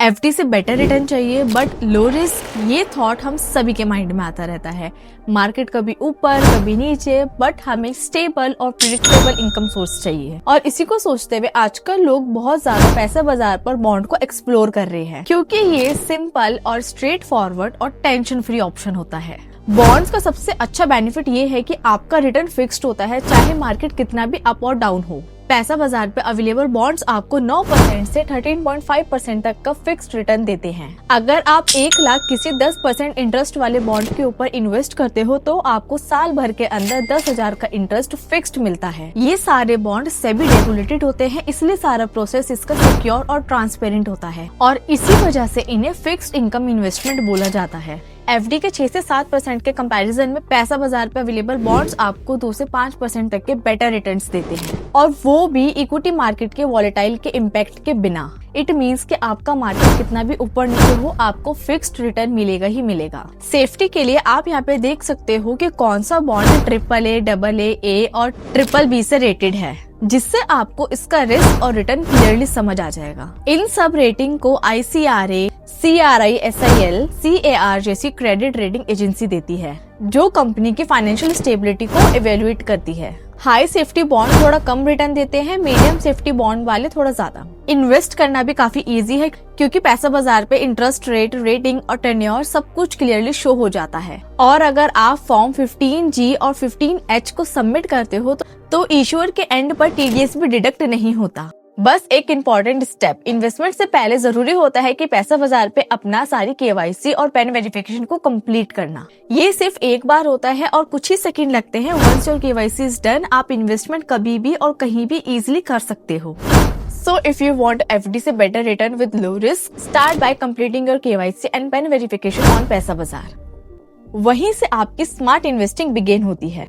FD से better return चाहिए but low risk, ये थॉट हम सभी के माइंड में आता रहता है। मार्केट कभी ऊपर कभी नीचे, बट हमें स्टेबल और प्रिडिक्टेबल इनकम सोर्स चाहिए। और इसी को सोचते हुए आजकल लोग बहुत ज्यादा पैसा बाजार पर बॉन्ड को एक्सप्लोर कर रहे हैं, क्योंकि ये सिंपल और स्ट्रेट फॉरवर्ड और टेंशन फ्री ऑप्शन होता है। बॉन्ड्स का सबसे अच्छा बेनिफिट ये है कि आपका रिटर्न फिक्स्ड होता है, चाहे मार्केट कितना भी अप और डाउन हो। पैसा बाजार पे अवेलेबल बॉन्ड्स आपको 9% से 13.5% तक का फिक्स्ड रिटर्न देते हैं। अगर आप 1 लाख किसी 10% इंटरेस्ट वाले बॉन्ड के ऊपर इन्वेस्ट करते हो तो आपको साल भर के अंदर 10,000 का इंटरेस्ट फिक्स्ड मिलता है। ये सारे बॉन्ड सेबी रेगुलेटेड होते हैं, इसलिए सारा प्रोसेस इसका सिक्योर और ट्रांसपेरेंट होता है और इसी वजह से इन्हें फिक्स्ड इनकम इन्वेस्टमेंट बोला जाता है। एफडी के 6 से 7% के कंपैरिजन में पैसा बाजार पे अवेलेबल बॉन्ड्स आपको 2 से 5% तक के बेटर रिटर्न्स देते हैं, और वो भी इक्विटी मार्केट के वॉलेटाइल के इम्पैक्ट के बिना। इट मीन्स कि आपका मार्केट कितना भी ऊपर नीचे हो, आपको फिक्स्ड रिटर्न मिलेगा ही मिलेगा। सेफ्टी के लिए आप यहाँ पे देख सकते हो कि कौन सा बॉन्ड AAA, AA और BBB से रेटेड है, जिससे आपको इसका रिस्क और रिटर्न क्लियरली समझ आ जाएगा। इन सब रेटिंग को ICRA, CRISIL, CAR जैसी क्रेडिट रेटिंग एजेंसी देती है, जो कंपनी की फाइनेंशियल स्टेबिलिटी को इवेल्युएट करती है। हाई सेफ्टी बॉन्ड थोड़ा कम रिटर्न देते हैं, मीडियम सेफ्टी बॉन्ड वाले थोड़ा ज्यादा। इन्वेस्ट करना भी काफी इजी है, क्योंकि पैसा बाजार पे इंटरेस्ट रेट, रेटिंग और टेन्योर सब कुछ क्लियरली शो हो जाता है। और अगर आप फॉर्म 15G और 15H को सबमिट करते हो तो इश्यूअर के एंड पर TDS भी डिडक्ट नहीं होता। बस एक इम्पॉर्टेंट स्टेप, इन्वेस्टमेंट से पहले जरूरी होता है कि पैसा बाजार पे अपना सारी KYC और पैन वेरिफिकेशन को कंप्लीट करना। ये सिर्फ एक बार होता है और कुछ ही सेकंड लगते हैं। Once your KYC is done, आप इन्वेस्टमेंट कभी भी और कहीं भी इजीली कर सकते हो। So if you want FD से better return with low risk, start by completing your KYC and PAN verification on पैसा बाजार। वहीं से आपकी स्मार्ट इन्वेस्टिंग बिगिन होती है।